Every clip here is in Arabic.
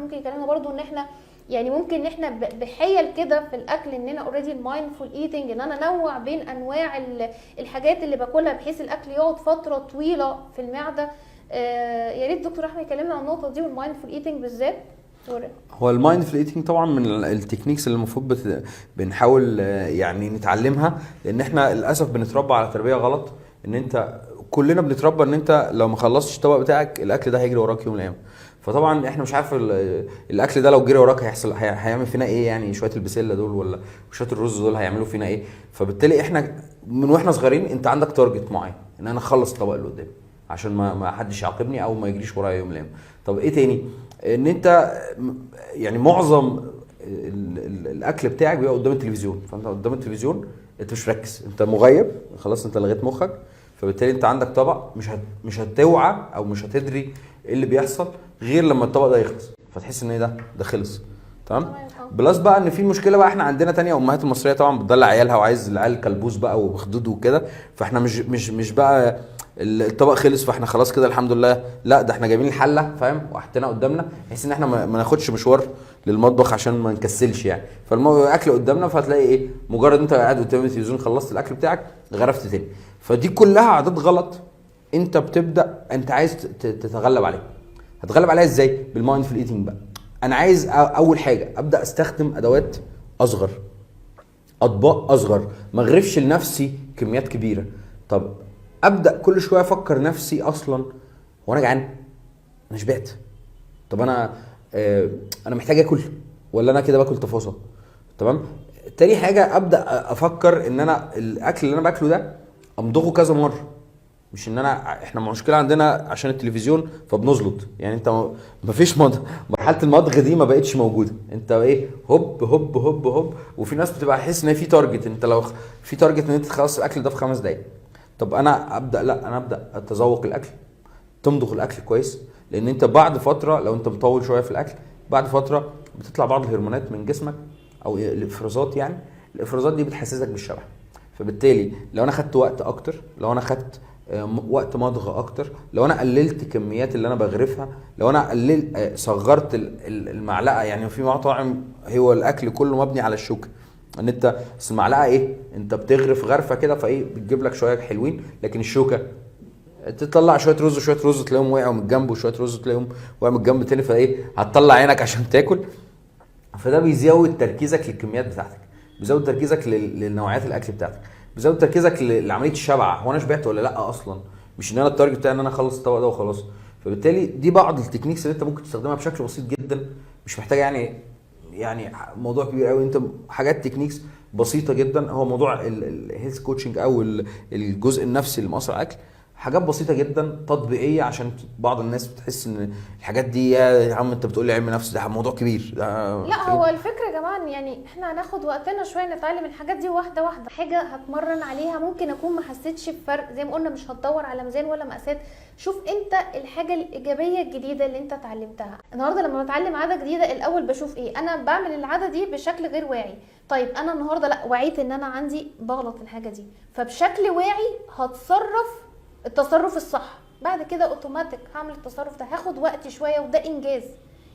ممكن يكلمنا برضو ان احنا يعني ممكن ان احنا بحيل كده في الاكل، اننا اوريدي المايندفول ايتنج، ان انا انوع بين انواع الحاجات اللي باكلها بحيث الاكل يقعد فتره طويله في المعده. يا ريت دكتور احمد يكلمنا عن النقطه دي والمايندفول ايتنج بالذات. هو المايندفول ايتنج طبعا من التكنيكس اللي المفروض بنحاول يعني نتعلمها، لان احنا للاسف بنتربى على تربيه غلط. ان انت كلنا بنتربى ان انت لو ما خلصتش الطبق بتاعك الاكل ده هيجري وراك يوم من الايام. فطبعا احنا مش عارف الاكل ده لو جري وراك هيعمل فينا ايه، يعني شويه البسله دول ولا شويه الرز دول هيعملوا فينا ايه. فبالتالي احنا من واحنا صغيرين انت عندك تارجت معين ان انا اخلص الطبق اللي قدامي عشان ما حدش يعاقبني او ما يجريش ورايا يوم من الايام. طب ايه تاني؟ ان انت يعني معظم الاكل بتاعك بيبقى قدام التلفزيون، فانت قدام التلفزيون انت مش مركز، انت مغيب خلاص، انت لغيت مخك. فبالتالي انت عندك طبق مش هتوعى او مش هتدري ايه اللي بيحصل غير لما الطبق ده يخلص، فتحس ان ده خلص. تمام. بلس بقى ان في مشكله بقى احنا عندنا تانية، امهات المصريه طبعا بتدلع عيالها وعايز العيال كلبوس بقى وخدود وكده، فاحنا مش بقى الطبق خلص فاحنا خلاص كده الحمد لله، لا ده احنا جايبين الحله فاهم وحطينا قدامنا بحيث ان احنا ما ناخدش مشوار للمطبخ عشان ما نكسلش يعني. فالاكل قدامنا، فهتلاقي ايه مجرد انت قاعد قدام التلفزيون خلصت الاكل بتاعك غرفت تاني. فدي كلها عادات غلط انت بتبدا انت عايز تتغلب عليها. هتغلب عليها ازاي؟ بالمايندفول ايتنج بقى. انا عايز اول حاجه ابدا استخدم ادوات اصغر، اطباق اصغر، ما اغرفش لنفسي كميات كبيره. طب ابدا كل شويه افكر نفسي اصلا هو انا جعان، انا شبعت، طب انا محتاج اكل ولا انا كده باكل تفاصيل. تمام. تاني حاجه ابدا افكر ان انا الاكل اللي انا باكله ده امضغه كذا مره، مش ان احنا مشكله عندنا عشان التلفزيون فبنزلط. يعني انت مفيش مرحله المضغ دي ما بقتش موجوده، انت ايه هوب هوب هوب هوب. وفي ناس بتبقى حاسس ان في تارجت، انت لو في تارجت ان انت تخلص الاكل ده في 5 دقايق. طب انا ابدا اتذوق الاكل، تمضغ الاكل كويس، لان انت بعد فتره لو انت مطول شويه في الاكل بعد فتره بتطلع بعض الهرمونات من جسمك او الافرازات، يعني الافرازات دي بتحسسك بالشبع. فبالتالي لو انا خدت وقت اكتر، لو انا خدت وقت مضغ اكتر، لو انا قللت كميات اللي انا بغرفها، لو انا قللت صغرت المعلقه. يعني في مطاعم هو الاكل كله مبني على الشوكه، ان انت بس المعلقه ايه انت بتغرف غرفه كده فايه بتجيب لك شويه حلوين، لكن الشوكه تطلع شويه رز وشويه رز تلاقيهم وقعوا من الجنب وشويه رز تلاقيهم وقعوا من الجنب تاني، فايه هتطلع عينك عشان تاكل. فده بيزود تركيزك للكميات بتاعتك، بيزود تركيزك للنوعيات الاكل بتاعتك، بيزود تركيزك لعمليه الشبع، هو انا شبعت ولا لا اصلا، مش ان انا التارجت بتاعي ان انا اخلص الطبق ده وخلاص. فبالتالي دي بعض التكنيكس اللي انت ممكن تستخدمها بشكل بسيط جدا، مش محتاج يعني موضوع كبير قوي. انت حاجات تكنيكس بسيطه جدا. هو موضوع الهيلث كوتشنج او الجزء النفسي اللي مؤثر على الاكل حاجات بسيطه جدا تطبيقيه، عشان بعض الناس بتحس ان الحاجات دي يا عم انت بتقول لي علم نفس، ده موضوع كبير ده. لا هو الفكره يا جماعه يعني احنا هناخد وقتنا شويه نتعلم الحاجات دي واحده واحده، حاجه هتمرن عليها ممكن اكون ما حسيتش بفرق زي ما قلنا، مش هتدور على ميزان ولا مقاسات. شوف انت الحاجه الايجابيه الجديده اللي انت اتعلمتها النهارده. لما بتعلم عاده جديده الاول بشوف ايه انا بعمل العاده دي بشكل غير واعي. طيب انا النهارده لا وعيت ان انا عندي بغلط الحاجه دي، فبشكل واعي هتصرف التصرف الصح. بعد كده اوتوماتيك هعمل التصرف ده، هاخد وقت شويه وده انجاز.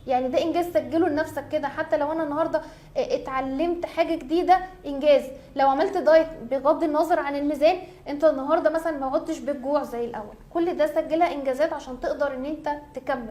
يعني ده انجاز سجله لنفسك كده. حتى لو انا النهارده اتعلمت حاجه جديده انجاز. لو عملت دايت بغض النظر عن الميزان، انت النهارده مثلا ما عدتش بالجوع زي الاول، كل ده سجلها انجازات عشان تقدر ان انت تكمل.